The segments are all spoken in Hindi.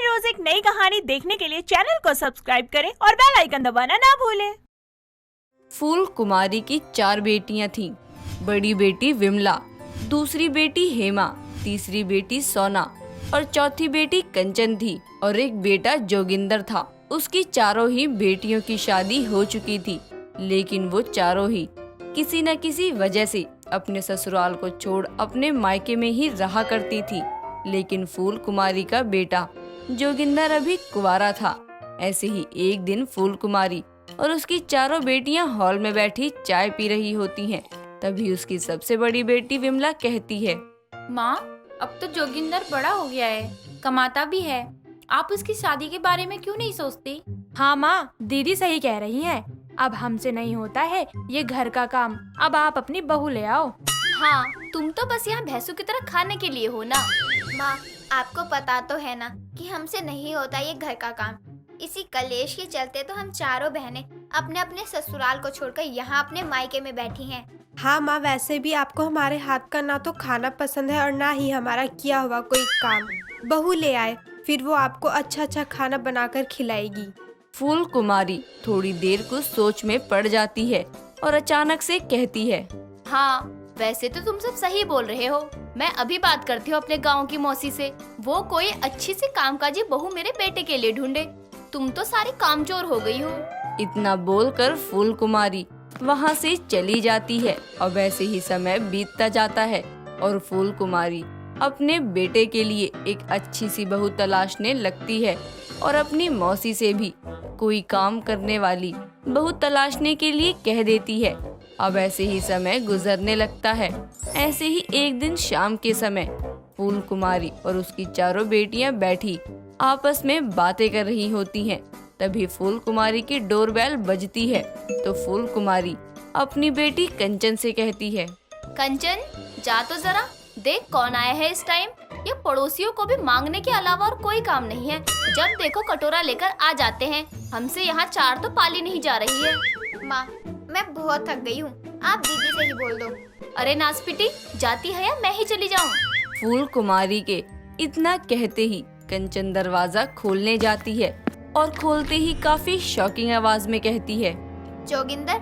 हर रोज एक नई कहानी देखने के लिए चैनल को सब्सक्राइब करें और बेल आइकन दबाना ना भूलें। फूल कुमारी की 4 बेटियां थीं। बड़ी बेटी विमला, दूसरी बेटी हेमा, तीसरी बेटी सोना और चौथी बेटी कंचन थी और एक बेटा जोगिंदर था। उसकी चारों ही बेटियों की शादी हो चुकी थी, लेकिन वो चारों ही किसी न किसी वजह से अपने ससुराल को छोड़ अपने मायके में ही रहा करती थी। लेकिन फूल कुमारी का बेटा जोगिंदर अभी कुंवारा था। ऐसे ही एक दिन फूल कुमारी और उसकी चारों बेटियां हॉल में बैठी चाय पी रही होती हैं। तभी उसकी सबसे बड़ी बेटी विमला कहती है, माँ, अब तो जोगिंदर बड़ा हो गया है, कमाता भी है। आप उसकी शादी के बारे में क्यों नहीं सोचती? हाँ माँ, दीदी सही कह रही है। अब हमसे नहीं होता है ये घर का काम। अब आप अपनी बहू ले आओ। हाँ, तुम तो बस यहाँ भैंसों की तरह खाने के लिए हो ना। माँ, आपको पता तो है ना कि हमसे नहीं होता ये घर का काम। इसी कलेश के चलते तो हम चारों बहनें अपने अपने ससुराल को छोड़कर यहाँ अपने मायके में बैठी हैं। हाँ माँ, वैसे भी आपको हमारे हाथ का ना तो खाना पसंद है और ना ही हमारा किया हुआ कोई काम। बहू ले आए, फिर वो आपको अच्छा अच्छा खाना बनाकर खिलाएगी। फूल कुमारी थोड़ी देर कुछ सोच में पड़ जाती है और अचानक से कहती है, हाँ, वैसे तो तुम सब सही बोल रहे हो। मैं अभी बात करती हूँ अपने गांव की मौसी से, वो कोई अच्छी सी कामकाजी बहू मेरे बेटे के लिए ढूंढे। तुम तो सारी कामचोर हो गई हो। इतना बोलकर फूल कुमारी वहाँ से चली जाती है और वैसे ही समय बीतता जाता है और फूल कुमारी अपने बेटे के लिए एक अच्छी सी बहू तलाशने लगती है और अपनी मौसी से भी कोई काम करने वाली बहू तलाशने के लिए कह देती है। अब ऐसे ही समय गुजरने लगता है। ऐसे ही एक दिन शाम के समय फूल कुमारी और उसकी चारों बेटियां बैठी आपस में बातें कर रही होती हैं। तभी फूल कुमारी की डोरबेल बजती है तो फूल कुमारी अपनी बेटी कंचन से कहती है, कंचन, जा तो जरा देख कौन आया है इस टाइम। ये पड़ोसियों को भी मांगने के अलावा और कोई काम नहीं है। जब देखो कटोरा लेकर आ जाते हैं। हमसे यहाँ चार तो पाली नहीं जा रही है। माँ, मैं बहुत थक गई हूँ, आप दीदी से ही बोल दो। अरे नासपिटी, जाती है या मैं ही चली जाऊँ? फूल कुमारी के इतना कहते ही कंचन दरवाजा खोलने जाती है और खोलते ही काफी शॉकिंग आवाज में कहती है, जोगिंदर,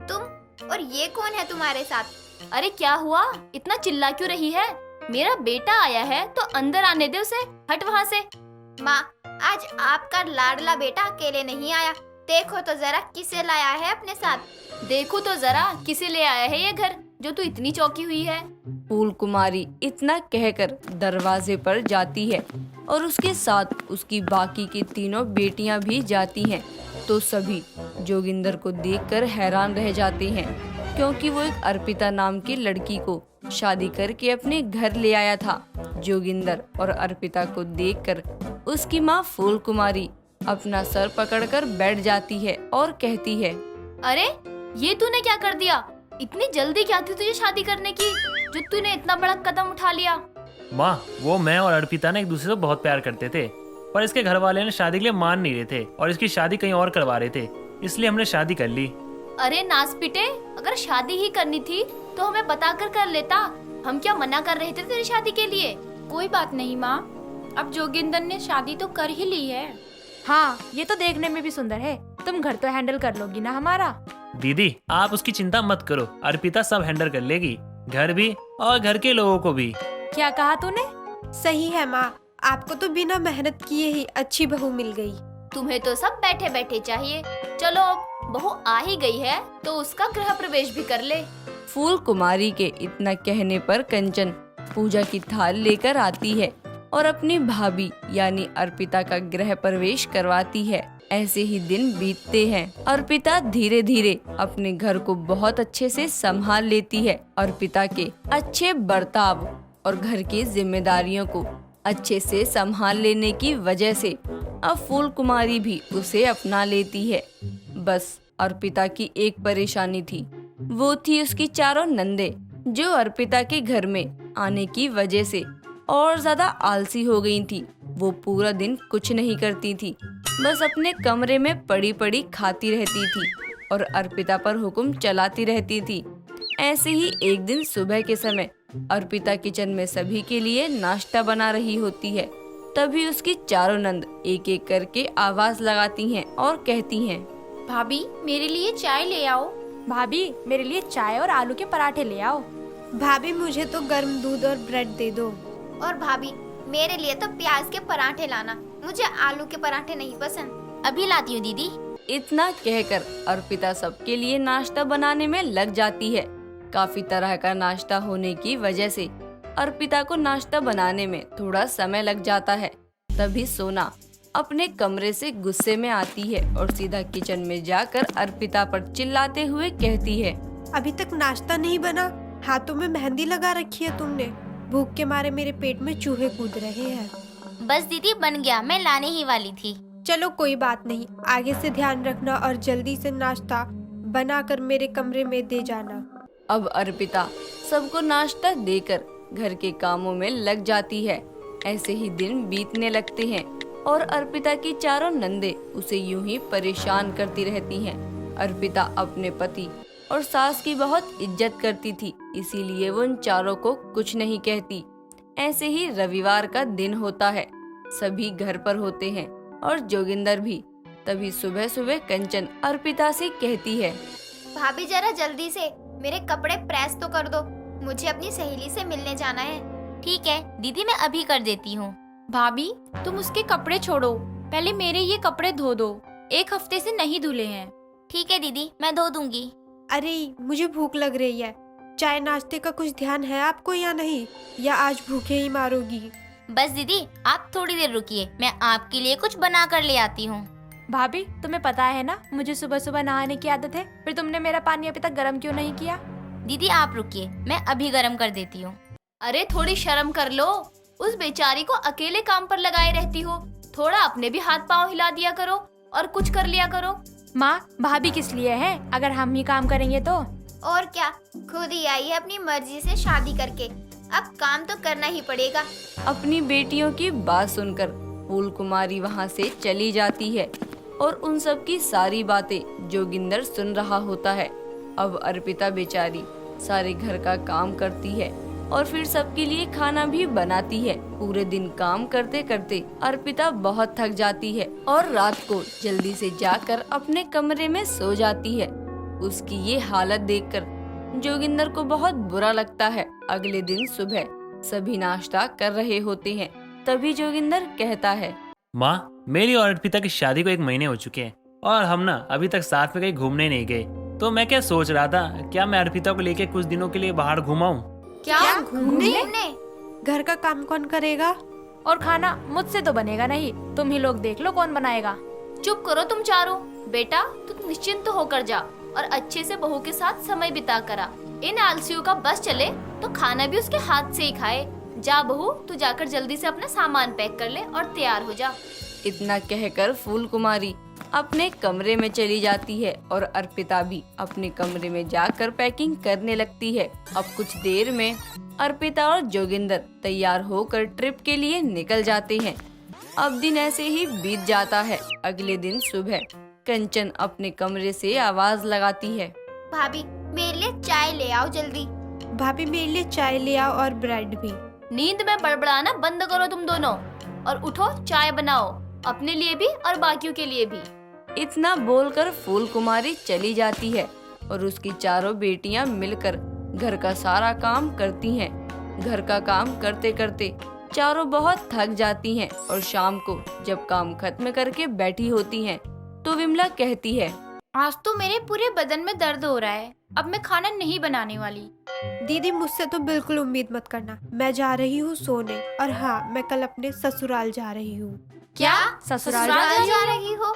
तुम और ये कौन है तुम्हारे साथ? अरे क्या हुआ, इतना चिल्ला क्यों रही है? मेरा बेटा आया है तो अंदर आने दे उसे। हट वहाँ से। माँ, आज आपका लाडला बेटा अकेले नहीं आया। देखो तो जरा किसे लाया है अपने साथ। देखो तो जरा किसे ले आया है ये घर, जो तू इतनी चौंकी हुई है। फूल कुमारी इतना कहकर दरवाजे पर जाती है और उसके साथ उसकी बाकी की तीनों बेटियां भी जाती हैं। तो सभी जोगिंदर को देखकर हैरान रह जाते हैं, क्योंकि वो एक अर्पिता नाम की लड़की को शादी करके अपने घर ले आया था। जोगिंदर और अर्पिता को देखकर उसकी माँ फूल कुमारी अपना सर पकड़कर बैठ जाती है और कहती है, अरे ये तूने क्या कर दिया? इतनी जल्दी क्या थी तुझे शादी करने की, जो तूने इतना बड़ा कदम उठा लिया? माँ, वो मैं और अर्पिता ने एक दूसरे से बहुत प्यार करते थे, पर इसके घर वाले ने शादी के लिए मान नहीं रहे थे और इसकी शादी कहीं और करवा रहे थे, इसलिए हमने शादी कर ली। अरे नासपिटे, अगर शादी ही करनी थी तो हमें बताकर कर लेता। हम क्या मना कर रहे थे तेरी शादी के लिए? कोई बात नहीं माँ, अब जोगिंदर ने शादी तो कर ही ली है। हाँ, ये तो देखने में भी सुंदर है। तुम घर तो हैंडल कर लोगी ना हमारा? दीदी, आप उसकी चिंता मत करो, अर्पिता सब हैंडल कर लेगी, घर भी और घर के लोगों को भी। क्या कहा तूने? सही है माँ, आपको तो बिना मेहनत किए ही अच्छी बहू मिल गई। तुम्हें तो सब बैठे बैठे चाहिए। चलो, अब बहू आ ही गई है तो उसका गृह प्रवेश भी कर ले। फूल कुमारी के इतना कहने पर कंचन पूजा की थाल लेकर आती है और अपनी भाभी यानी अर्पिता का गृह प्रवेश करवाती है। ऐसे ही दिन बीतते हैं। अर्पिता धीरे धीरे अपने घर को बहुत अच्छे से संभाल लेती है। अर्पिता के अच्छे बर्ताव और घर की जिम्मेदारियों को अच्छे से संभाल लेने की वजह से अब फूल कुमारी भी उसे अपना लेती है। बस अर्पिता की एक परेशानी थी, वो थी उसकी चारों नंदे, जो अर्पिता के घर में आने की वजह से और ज्यादा आलसी हो गई थी। वो पूरा दिन कुछ नहीं करती थी, बस अपने कमरे में पड़ी पड़ी खाती रहती थी और अर्पिता पर हुक्म चलाती रहती थी। ऐसे ही एक दिन सुबह के समय अर्पिता किचन में सभी के लिए नाश्ता बना रही होती है। तभी उसकी चारों नंद एक एक करके आवाज लगाती हैं और कहती हैं, भाभी मेरे लिए चाय ले आओ। भाभी मेरे लिए चाय और आलू के पराठे ले आओ। भाभी मुझे तो गर्म दूध और ब्रेड दे दो। और भाभी मेरे लिए तो प्याज के पराठे लाना, मुझे आलू के पराठे नहीं पसंद। अभी लाती हूँ दीदी। इतना कहकर अर्पिता सबके लिए नाश्ता बनाने में लग जाती है। काफी तरह का नाश्ता होने की वजह से अर्पिता को नाश्ता बनाने में थोड़ा समय लग जाता है। तभी सोना अपने कमरे से गुस्से में आती है और सीधा किचन में जाकर अर्पिता पर चिल्लाते हुए कहती है, अभी तक नाश्ता नहीं बना? हाथों में मेहंदी लगा रखी है तुमने। भूख के मारे मेरे पेट में चूहे कूद रहे हैं। बस दीदी बन गया, मैं लाने ही वाली थी। चलो कोई बात नहीं, आगे से ध्यान रखना और जल्दी से नाश्ता बनाकर मेरे कमरे में दे जाना। अब अर्पिता सबको नाश्ता देकर घर के कामों में लग जाती है। ऐसे ही दिन बीतने लगते हैं और अर्पिता की चारों नंदे उसे यूं ही परेशान करती रहती हैं। अर्पिता अपने पति और सास की बहुत इज्जत करती थी, इसीलिए वो उन चारों को कुछ नहीं कहती। ऐसे ही रविवार का दिन होता है, सभी घर पर होते हैं और जोगिंदर भी। तभी सुबह सुबह कंचन अर्पिता से कहती है, भाभी जरा जल्दी से मेरे कपड़े प्रेस तो कर दो, मुझे अपनी सहेली से मिलने जाना है। ठीक है दीदी, मैं अभी कर देती हूँ। भाभी तुम उसके कपड़े छोड़ो, पहले मेरे ये कपड़े धो दो, 1 हफ्ते से नहीं धुले हैं। ठीक है दीदी, मैं धो दूंगी। अरे मुझे भूख लग रही है, चाय नाश्ते का कुछ ध्यान है आपको या नहीं, या आज भूखे ही मारोगी? बस दीदी आप थोड़ी देर रुकिए, मैं आपके लिए कुछ बना कर ले आती हूँ। भाभी तुम्हें पता है ना मुझे सुबह सुबह नहाने की आदत है, फिर तुमने मेरा पानी अभी तक गर्म क्यों नहीं किया? दीदी आप रुकिए, मैं अभी गर्म कर देती हूँ। अरे थोड़ी शर्म कर लो, उस बेचारी को अकेले काम पर लगाए रहती हो, थोड़ा अपने भी हाथ पांव हिला दिया करो और कुछ कर लिया करो। माँ भाभी किस लिए है, अगर हम ही काम करेंगे तो? और क्या, खुद ही आई है अपनी मर्जी से शादी करके, अब काम तो करना ही पड़ेगा। अपनी बेटियों की बात सुनकर फूल कुमारी वहाँ से चली जाती है और उन सब की सारी बातें जोगिंदर सुन रहा होता है। अब अर्पिता बेचारी सारे घर का काम करती है और फिर सबके लिए खाना भी बनाती है। पूरे दिन काम करते करते अर्पिता बहुत थक जाती है और रात को जल्दी से जाकर अपने कमरे में सो जाती है। उसकी ये हालत देखकर जोगिंदर को बहुत बुरा लगता है। अगले दिन सुबह सभी नाश्ता कर रहे होते हैं, तभी जोगिंदर कहता है, माँ मेरी और अर्पिता की शादी को 1 महीने हो चुके हैं और हम ना अभी तक साथ में कहीं घूमने नहीं गए। तो मैं क्या सोच रहा था, क्या मैं अर्पिता को लेके कुछ दिनों के लिए बाहर घुमाऊं? क्या घूमने? घूमने? घर का काम कौन करेगा? और खाना मुझसे तो बनेगा नहीं, तुम ही लोग देख लो कौन बनाएगा। चुप करो तुम चारों। बेटा तू निश्चिंत होकर जा और अच्छे से बहू के साथ समय बिता करा। इन आलसियों का बस चले तो खाना भी उसके हाथ से ही खाए। जा बहू, तू जाकर जल्दी से अपना सामान पैक कर ले और तैयार हो जा। इतना कहकर फूल कुमारी अपने कमरे में चली जाती है और अर्पिता भी अपने कमरे में जाकर पैकिंग करने लगती है। अब कुछ देर में अर्पिता और जोगिंदर तैयार होकर ट्रिप के लिए निकल जाते हैं। अब दिन ऐसे ही बीत जाता है। अगले दिन सुबह कंचन अपने कमरे से आवाज लगाती है, भाभी मेरे लिए चाय ले आओ जल्दी। भाभी मेरे लिए चाय ले आओ और ब्रेड भी। नींद में बड़बड़ाना बंद करो तुम दोनों और उठो, चाय बनाओ अपने लिए भी और बाकियों के लिए भी। इतना बोलकर फूल कुमारी चली जाती है और उसकी चारों बेटियां मिलकर घर का सारा काम करती हैं। घर का काम करते करते चारों बहुत थक जाती हैं और शाम को जब काम खत्म करके बैठी होती हैं तो विमला कहती है, आज तो मेरे पूरे बदन में दर्द हो रहा है, अब मैं खाना नहीं बनाने वाली। दीदी मुझसे तो बिल्कुल उम्मीद मत करना, मैं जा रही हूँ सोने। और हाँ, मैं कल अपने ससुराल जा रही हूँ। क्या ससुराल जा रही हो?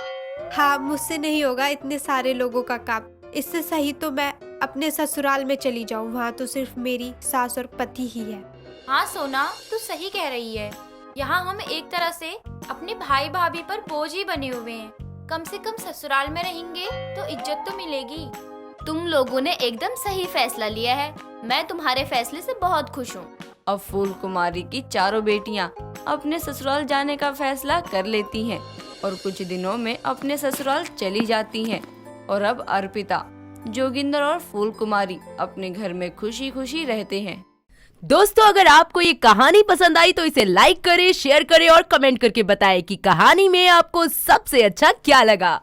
हाँ, मुझसे नहीं होगा इतने सारे लोगों का काम। इससे सही तो मैं अपने ससुराल में चली जाऊँ, वहाँ तो सिर्फ मेरी सास और पति ही है। हाँ सोना, तू सही कह रही है। यहाँ हम एक तरह से अपने भाई भाभी पर बोझ ही बने हुए हैं। कम से कम ससुराल में रहेंगे तो इज्जत तो मिलेगी। तुम लोगों ने एकदम सही फैसला लिया है, मैं तुम्हारे फैसले से बहुत खुश हूँ। अब फूल कुमारी की चारों बेटियां अपने ससुराल जाने का फैसला कर लेती हैं और कुछ दिनों में अपने ससुराल चली जाती हैं। और अब अर्पिता, जोगिंदर और फूल कुमारी अपने घर में खुशी खुशी रहते हैं। दोस्तों, अगर आपको ये कहानी पसंद आई तो इसे लाइक करें, शेयर करें और कमेंट करके बताएं कि कहानी में आपको सबसे अच्छा क्या लगा।